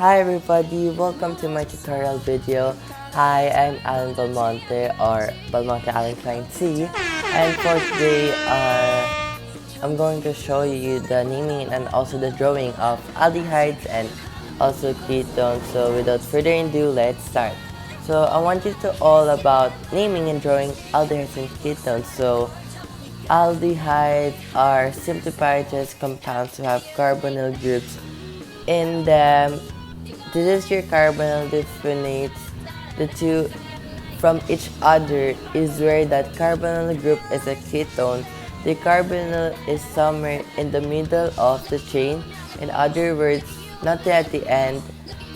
Hi everybody, welcome to my tutorial video. Hi, I'm Alan Balmonte or Balmonte Alan Klein C. And for today, I'm going to show you the naming and also the drawing of aldehydes and also ketones. So without further ado, let's start. So I want you to all about naming and drawing aldehydes and ketones. So aldehydes are simplified just compounds who have carbonyl groups in them. This is your carbonyl differentiates the two from each other is where that carbonyl group is a ketone. The carbonyl is somewhere in the middle of the chain. In other words, not at the end.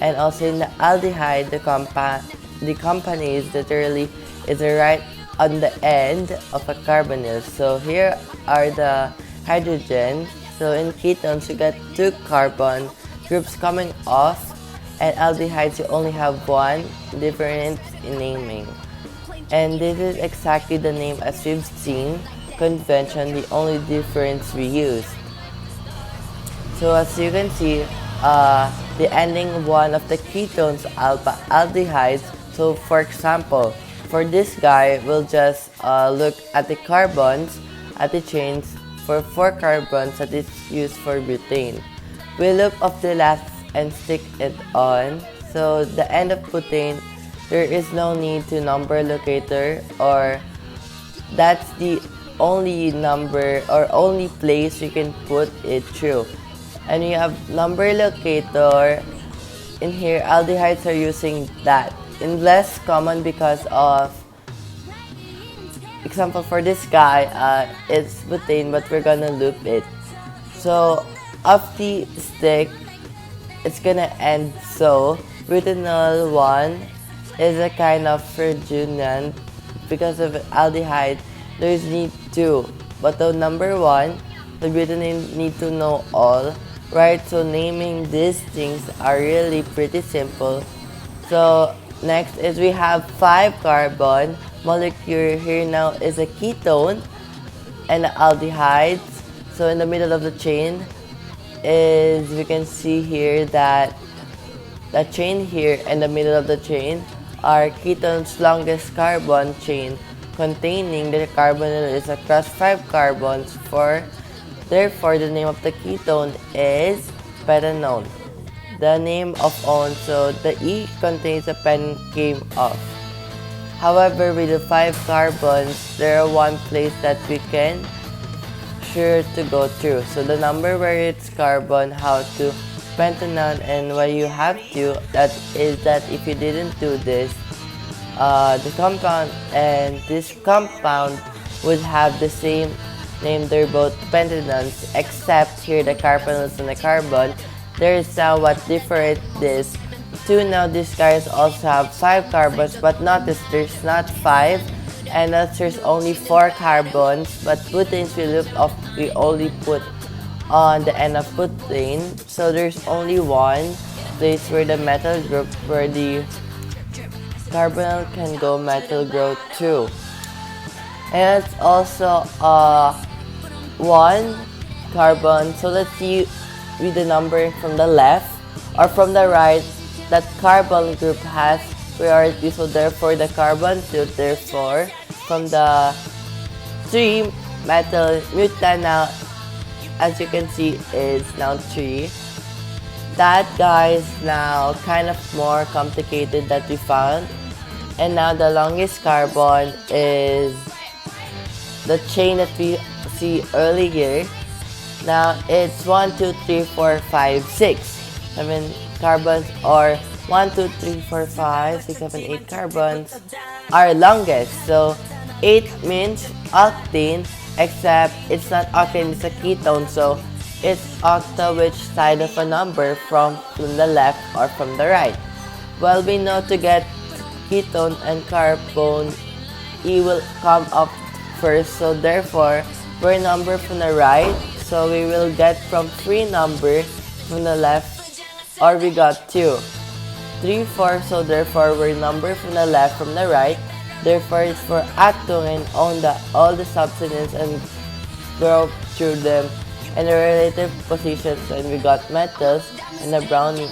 And also in the aldehyde, the company is literally is right on the end of a carbonyl. So here are the hydrogens. So in ketones, you got two carbon groups coming off, and aldehydes you only have one difference in naming. And this is exactly the name as we've seen convention, the only difference we use. So as you can see, the ending one of the ketones alpha aldehydes. So for example, for this guy, we'll just look at the carbons at the chains for 4 carbons that is used for butane. We look up the last and stick it on. So the end of butane, there is no need to number locator, or that's the only number or only place you can put it through. And you have number locator in here. Aldehydes are using that in less common because of example for this guy, it's butane, but we're gonna loop it. So of the stick, it's gonna end so. Butanol 1 is a kind of fergunant because of aldehyde. There's need 2, but the number 1, the butanol need to know all, right? So naming these things are really pretty simple. So next is we have 5 carbon molecule here now is a ketone and aldehydes. So in the middle of the chain is we can see here that the chain here in the middle of the chain are ketone's longest carbon chain containing the carbonyl is across 5 carbons. Therefore the name of the ketone is pentanone. The name of on, so the E contains a pen came off. However, with the 5 carbons, there are one place that we can sure to go through. So the number where it's carbon, how to pentanone, and why you have to, that is that if you didn't do this, the compound and this compound would have the same name. They're both pentanones, except here the carbonyls and the carbon. There is now what different this. 2 now these guys also have 5 carbons, but notice there's not 5. And there's only 4 carbons, but butanes we only put on the end of butane. So there's only one place where the metal group, where the carbonyl can go metal group too. And it's also 1 carbon. So let's see with the number from the left or from the right. That carbon group has priority, so therefore the carbon 2, therefore from the 3 metal mutant now, as you can see, is now 3. That guy is now kind of more complicated that we found. And now the longest carbon is the chain that we see earlier. Now it's 1, 2, 3, 4, 5, 6, 7 carbons, or 1, 2, 3, 4, 5, 6, 7, 8 carbons are longest. So 8 means octane, except it's not octane, it's a ketone. So it's octa which side of a number from the left or from the right. Well, we know to get ketone and carbon, E will come up first. So therefore, we're number from the right. So we will get from 3 number from the left, or we got 2. 3, 4, so therefore we're number from the left from the right. Therefore it's for acting and on all the substances and go through them and the relative positions, and we got metals. and the browning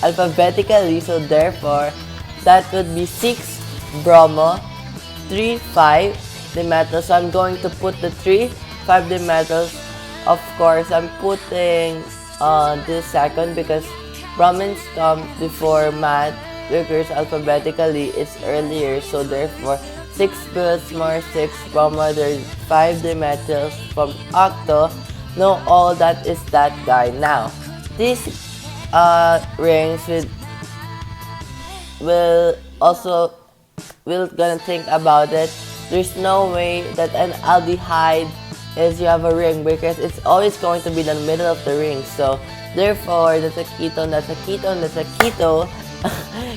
alphabetically, so therefore that would be 6 bromo, 3 5 dimethyl. So I'm going to put the 3 5 dimethyls. Of course, I'm putting this second because bromines come before math occurs alphabetically. It's earlier, so therefore 6 plus more 6 bromo, there's 5 dimethyls from octo. No, all that is that guy. Now these rings will also, we're gonna think about it. There's no way that an aldehyde is you have a ring because it's always going to be in the middle of the ring. So therefore, that's a ketone, that's a ketone, that's a keto.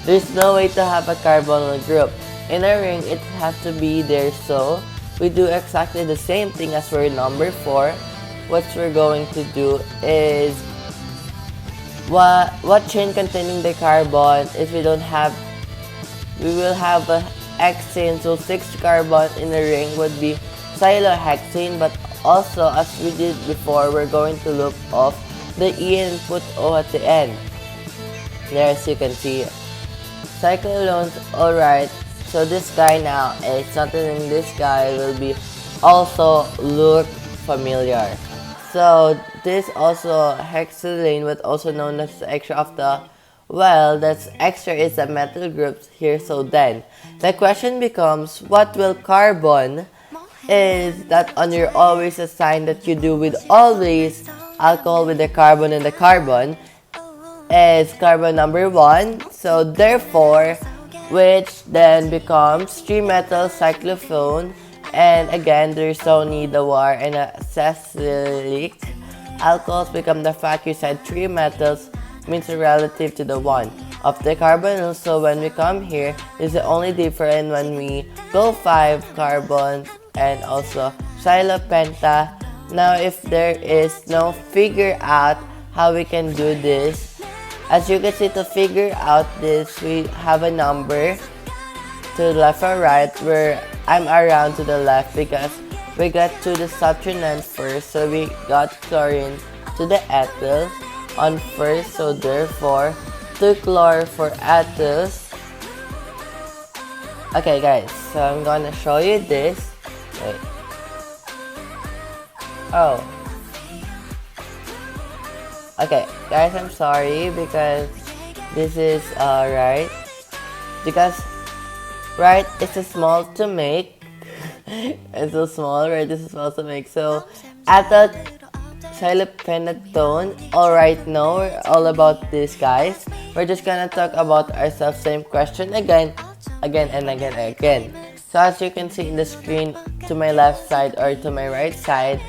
There's no way to have a carbonyl group. In a ring, it has to be there. So we do exactly the same thing as for number 4. What we're going to do is what chain containing the carbon is we will have a hexane, so 6 carbon in the ring would be cyclohexane, but also as we did before, we're going to look off the E and put O at the end. There, as you can see, cyclones. Alright, so this guy now is something in this guy will be also look familiar. So this also hexylane, but also known as the extra of the, well, that's extra is the metal groups here. So then the question becomes, what will carbon is that on your always a sign that you do with always alcohol with the carbon and the carbon is carbon number 1. So therefore, which then becomes 3-methyl cyclophone. And again, there's only the war and acylic alcohols become the fact you said 3 methyls means relative to the 1 of the carbonyl. So when we come here, is the only different when we go 5 carbons and also xylopenta. Now if there is no figure out how we can do this, as you can see, to figure out this, we have a number to the left or right, where I'm around to the left because we got to the substituent first. So we got chlorine to the ethyl on first, so therefore 2 chlor for ethyls. Okay guys, so I'm gonna show you this. Wait. Oh. Okay guys, I'm sorry because this is right, because right, it's a small to make. It's so small, right? This is small to make. So, ethyl xylopentatone. Alright, now we're all about this, guys. We're just gonna talk about ourselves. Same question again. So, as you can see in the screen, to my left side or to my right side,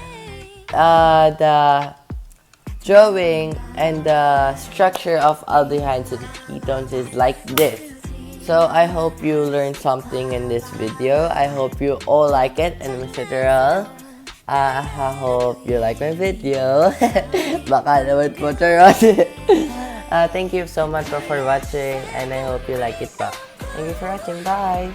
the drawing and the structure of aldehydes and ketones is like this. So I hope you learned something in this video. I hope you all like it, and Mr. Terrell, I hope you like my video. Baka naman po, Terrell. Thank you so much for watching, and I hope you like it pa. Thank you for watching. Bye!